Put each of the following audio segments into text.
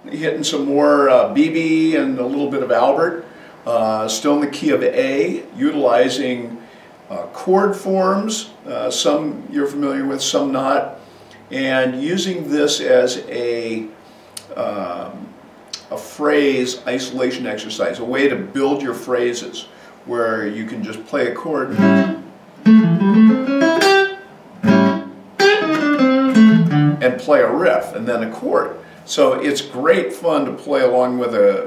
Hitting some more BB and a little bit of Albert, still in the key of A, utilizing chord forms, some you're familiar with, some not, and using this as a phrase isolation exercise, a way to build your phrases where you can just play a chord and play a riff and then a chord. So it's great fun to play along with a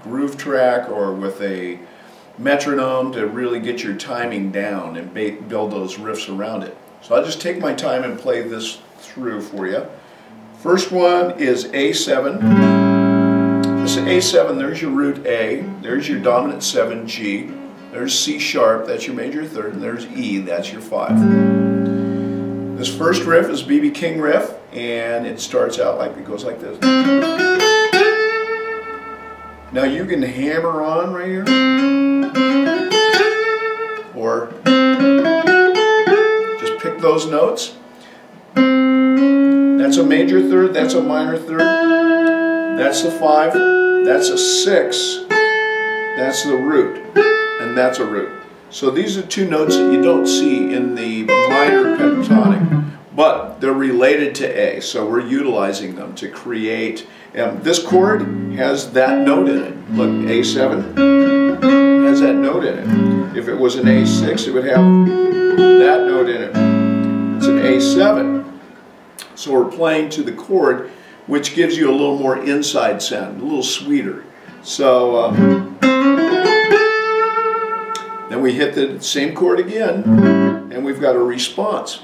groove track or with a metronome to really get your timing down and build those riffs around it. So I'll just take my time and play this through for you. First one is A7. This is A7, there's your root A, there's your dominant 7 G, there's C sharp, that's your major third, and there's E, that's your 5. This first riff is B.B. King riff, and it starts out like, it goes like this. Now you can hammer on right here, or just pick those notes. That's a major third, that's a minor third, that's the 5, that's a 6, that's the root, and that's a root. So these are two notes that you don't see in the minor pentatonic, but they're related to A, so we're utilizing them to create. This chord has that note in it. Look, A7 has that note in it. If it was an A6, it would have that note in it. It's an A7. So we're playing to the chord, which gives you a little more inside sound, a little sweeter. So then we hit the same chord again, and we've got a response.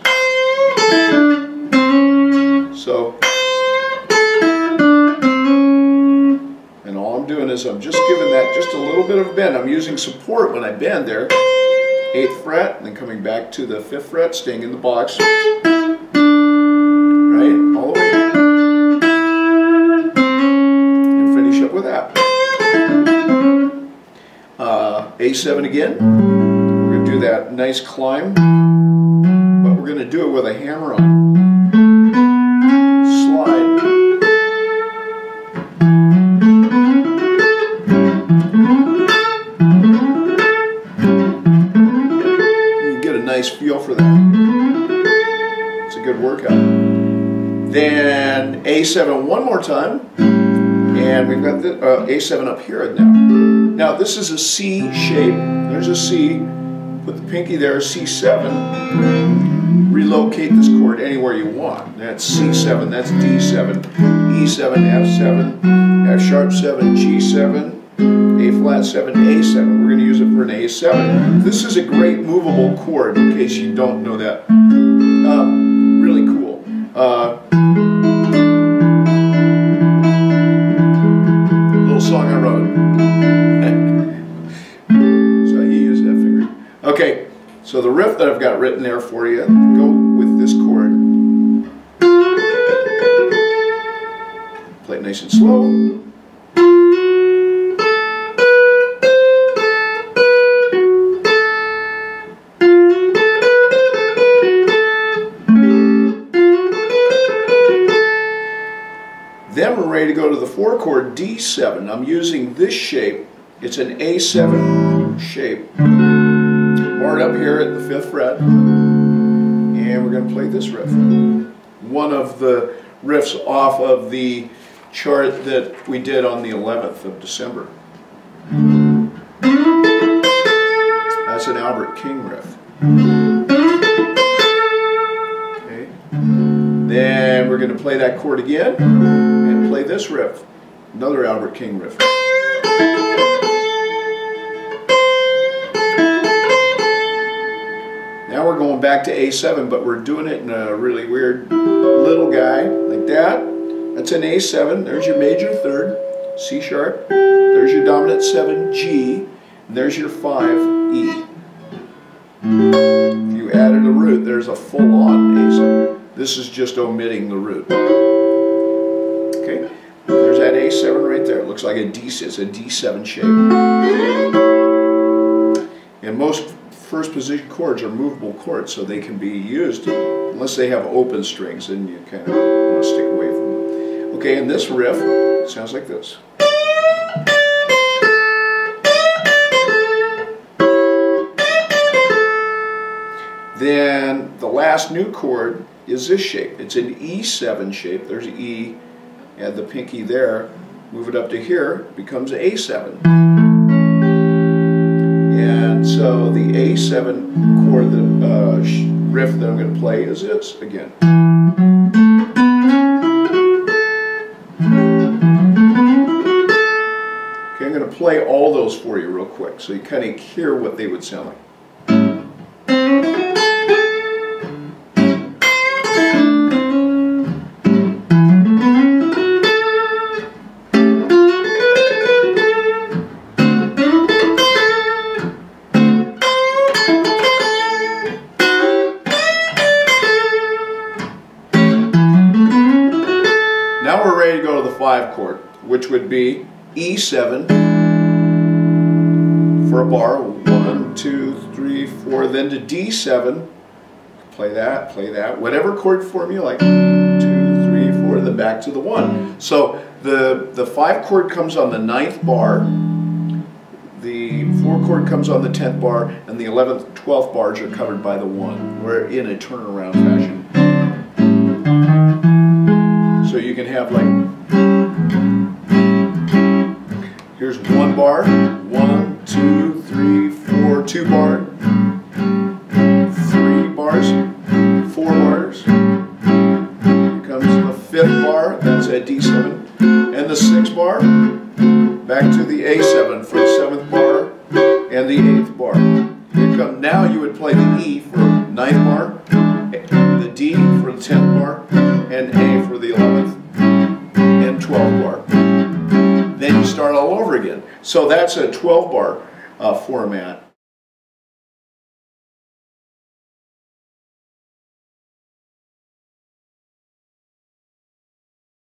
So, and all I'm doing is I'm just giving that just a little bit of a bend. I'm using support when I bend there. 8th fret, and then coming back to the 5th fret, staying in the box. Right, all the way. And finish up with that. A7 again. We're going to do that nice climb, but we're going to do it with a hammer on. Slide. You get a nice feel for that. It's a good workout. Then A7 one more time, and we've got the A7 up here now. Now this is a C shape. There's a C. Put the pinky there, C7. Relocate this chord anywhere you want. That's C7, that's D7, E7, F7, F sharp 7, G7, A flat 7, A7. We're going to use it for an A7. This is a great movable chord in case you don't know that. Really cool. Little song I wrote. Okay, so the riff that I've got written there for you, go with this chord. Play it nice and slow. Then we're ready to go to the 4 chord D7. I'm using this shape. It's an A7 shape. Marked up here at the 5th fret, and we're going to play this riff. One of the riffs off of the chart that we did on the 11th of December. That's an Albert King riff. Okay. Then we're going to play that chord again and play this riff, another Albert King riff. Now we're going back to A7, but we're doing it in a really weird little guy, like that. That's an A7, there's your major third, C sharp, there's your dominant 7, G, and there's your 5, E. If you added a root, there's a full-on A7. This is just omitting the root. Okay, there's that A7 right there. It looks like a D6, it's a D7 shape. And most first position chords are movable chords, so they can be used unless they have open strings, and you kind of want to stick away from them. Okay, and this riff sounds like this. Then the last new chord is this shape. It's an E7 shape. There's E, add the pinky there, move it up to here, it becomes A7. And so the A7 chord, the riff that I'm going to play is this again. Okay, I'm going to play all those for you real quick so you kind of hear what they would sound like. Now we're ready to go to the 5 chord, which would be E7 for a bar, 1, 2, 3, 4, then to D7, play that, whatever chord form you like, 2, 3, 4, then back to the 1. So the 5 chord comes on the 9th bar, the 4 chord comes on the 10th bar, and the 11th, 12th bars are covered by the 1. We're in a turnaround fashion. So you can have like, here's 1 bar, 1, 2, 3, 4, 2 bar, 3 bars, 4 bars. Here comes the 5th bar, that's at D7, and the 6th bar, back to the A7 for the 7th bar, and the 8th bar. Here come, now you would play the E for 9th bar, the D for the 10th bar, and A for the 11th and 12th bar. Then you start all over again. So that's a 12 bar format.